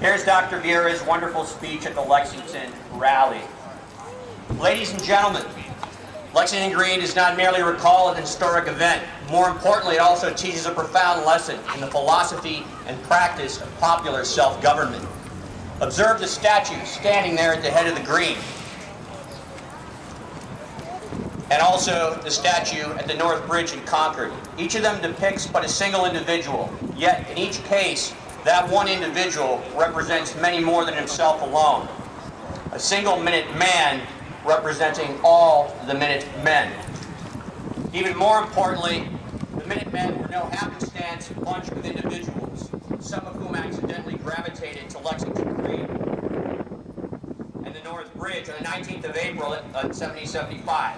Here's Dr. Vieira's wonderful speech at the Lexington rally. Ladies and gentlemen, Lexington Green does not merely recall an historic event. More importantly, it also teaches a profound lesson in the philosophy and practice of popular self-government. Observe the statue standing there at the head of the green, and also the statue at the North Bridge in Concord. Each of them depicts but a single individual, yet in each case, that one individual represents many more than himself alone. A single minute man representing all the minute men. Even more importantly, the Minutemen were no happenstance bunch of individuals, some of whom accidentally gravitated to Lexington Green and the North Bridge on the 19th of April in 1775.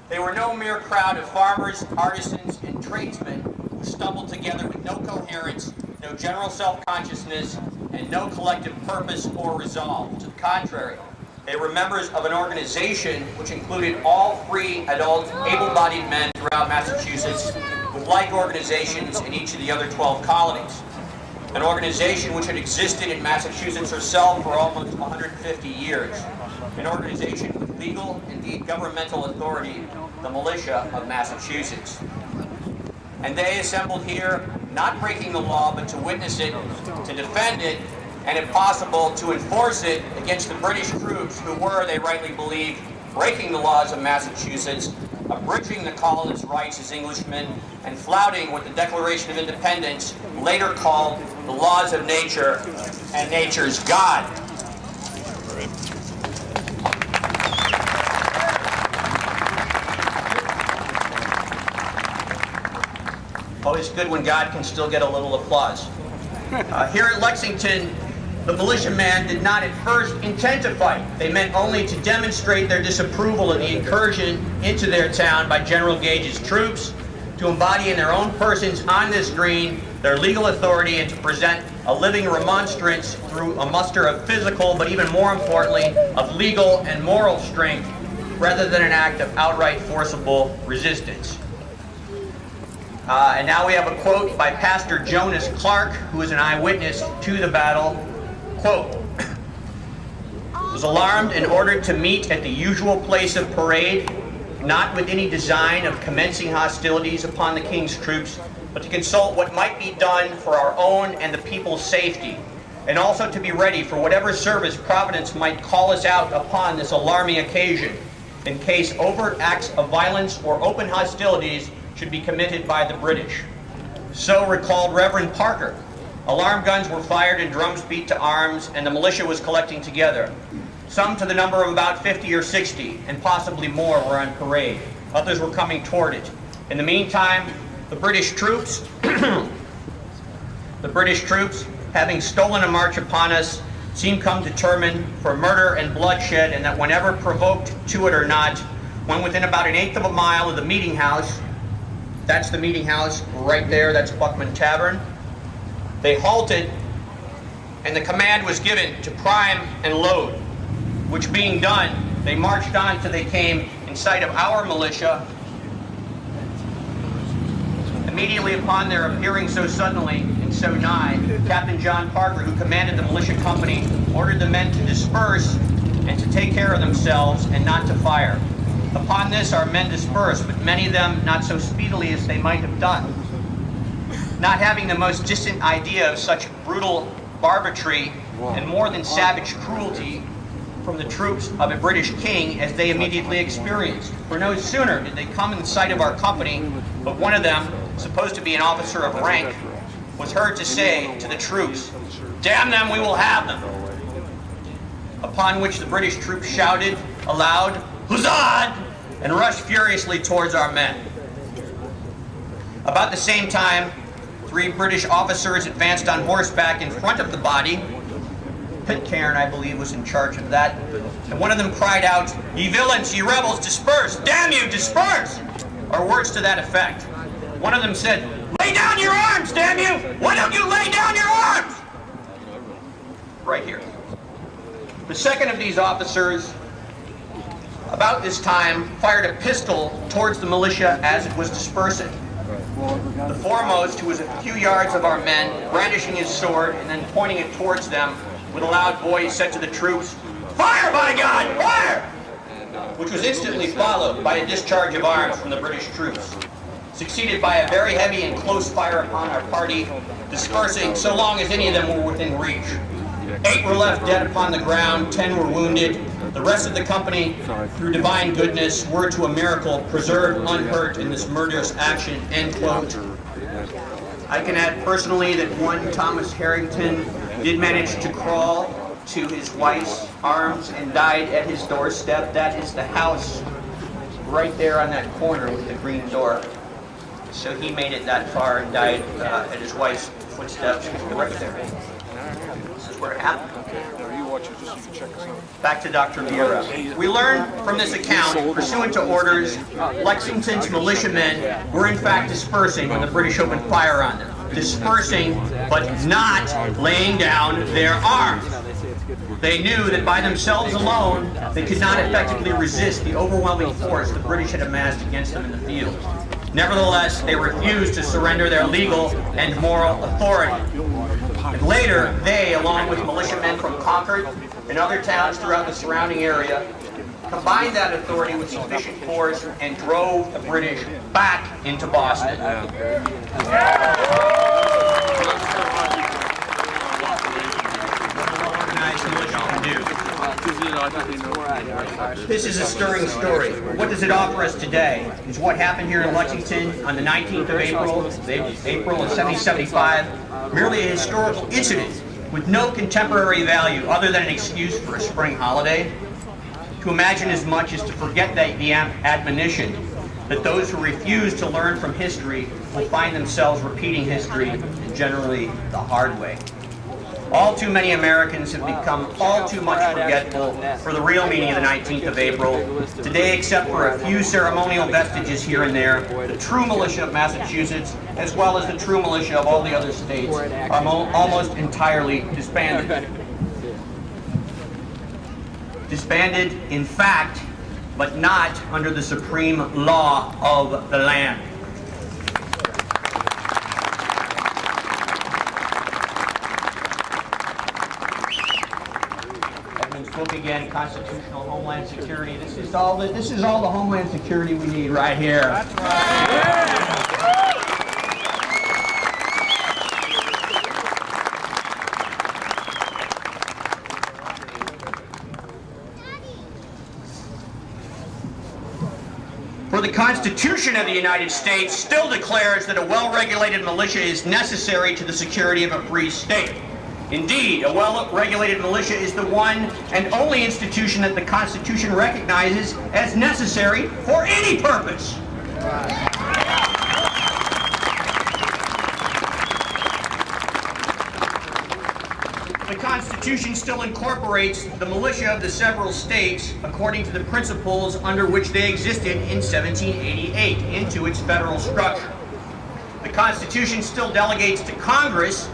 They were no mere crowd of farmers, artisans, and tradesmen who stumbled together with no coherence, no general self-consciousness, and no collective purpose or resolve. To the contrary, they were members of an organization which included all free, adult, able-bodied men throughout Massachusetts, with like organizations in each of the other 12 colonies. An organization which had existed in Massachusetts herself for almost 150 years. An organization with legal, indeed governmental authority, the militia of Massachusetts. And they assembled here, not breaking the law, but to witness it, to defend it, and if possible, to enforce it against the British troops who were, they rightly believed, breaking the laws of Massachusetts, abridging the colonists' rights as Englishmen, and flouting what the Declaration of Independence later called the laws of nature and nature's God. Always good when God can still get a little applause. Here at Lexington, the militiamen did not at first intend to fight. They meant only to demonstrate their disapproval of the incursion into their town by General Gage's troops, to embody in their own persons on this green their legal authority, and to present a living remonstrance through a muster of physical, but even more importantly, of legal and moral strength, rather than an act of outright forcible resistance. And now we have a quote by Pastor Jonas Clark, who is an eyewitness to the battle. Quote, "Was alarmed and ordered to meet at the usual place of parade, not with any design of commencing hostilities upon the King's troops, but to consult what might be done for our own and the people's safety, and also to be ready for whatever service Providence might call us out upon this alarming occasion, in case overt acts of violence or open hostilities should be committed by the British." So recalled Reverend Parker. Alarm guns were fired and drums beat to arms, and the militia was collecting together. Some to the number of about 50 or 60, and possibly more, were on parade. Others were coming toward it. In the meantime, the British troops, having stolen a march upon us, seemed come determined for murder and bloodshed, and that whenever provoked to it or not, when within about an eighth of a mile of the meeting house, that's the meeting house right there, that's Buckman Tavern, they halted, and the command was given to prime and load, which being done, they marched on till they came in sight of our militia. Immediately upon their appearing so suddenly and so nigh, Captain John Parker, who commanded the militia company, ordered the men to disperse and to take care of themselves and not to fire. Upon this our men dispersed, but many of them not so speedily as they might have done. Not having the most distant idea of such brutal barbarity and more than savage cruelty from the troops of a British king as they immediately experienced. For no sooner did they come in sight of our company, but one of them, supposed to be an officer of rank, was heard to say to the troops, "Damn them, we will have them." Upon which the British troops shouted aloud, "Huzzah!" and rushed furiously towards our men. About the same time, 3 British officers advanced on horseback in front of the body. Pitcairn, I believe, was in charge of that. And one of them cried out, "Ye villains, ye rebels, disperse! Damn you, disperse!" Or words to that effect. One of them said, "Lay down your arms, damn you! Why don't you lay down your arms?" Right here. The second of these officers, about this time, fired a pistol towards the militia as it was dispersing. The foremost, who was a few yards of our men, brandishing his sword and then pointing it towards them with a loud voice, said to the troops, "Fire, by God, fire!" which was instantly followed by a discharge of arms from the British troops, succeeded by a very heavy and close fire upon our party, dispersing so long as any of them were within reach. 8 were left dead upon the ground, 10 were wounded. The rest of the company, through divine goodness, were to a miracle preserved unhurt in this murderous action, end quote. I can add personally that one Thomas Harrington did manage to crawl to his wife's arms and died at his doorstep. That is the house right there on that corner with the green door. So he made it that far and died at his wife's footsteps right there. This is where it happened. Back to Dr. Vieira. We learn from this account, pursuant to orders, Lexington's militiamen were in fact dispersing when the British opened fire on them. Dispersing, but not laying down their arms. They knew that by themselves alone, they could not effectively resist the overwhelming force the British had amassed against them in the field. Nevertheless, they refused to surrender their legal and moral authority. And later, they, along with militiamen from Concord and other towns throughout the surrounding area, combined that authority with sufficient force and drove the British back into Boston. This is a stirring story. What does it offer us today? Is what happened here in Lexington on the 19th of April of 1775, merely a historical incident with no contemporary value other than an excuse for a spring holiday? To imagine as much as to forget the admonition that those who refuse to learn from history will find themselves repeating history, and generally the hard way. All too many Americans have become all too much forgetful for the real meaning of the 19th of April. Today, except for a few ceremonial vestiges here and there, the true militia of Massachusetts, as well as the true militia of all the other states, are almost entirely disbanded. Disbanded, in fact, but not under the supreme law of the land. Book again, Constitutional Homeland Security. This is all the Homeland Security we need right here. That's right. For the Constitution of the United States still declares that a well-regulated militia is necessary to the security of a free state. Indeed, a well-regulated militia is the one and only institution that the Constitution recognizes as necessary for any purpose. The Constitution still incorporates the militia of the several states according to the principles under which they existed in 1788 into its federal structure. The Constitution still delegates to Congress,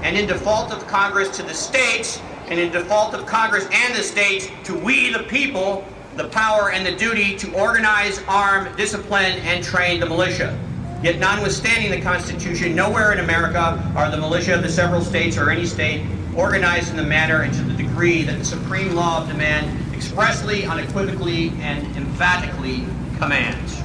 and in default of Congress to the states, and in default of Congress and the states to we the people, the power and the duty to organize, arm, discipline, and train the militia. Yet notwithstanding the Constitution, nowhere in America are the militia of the several states or any state organized in the manner and to the degree that the supreme law of demand expressly, unequivocally, and emphatically commands.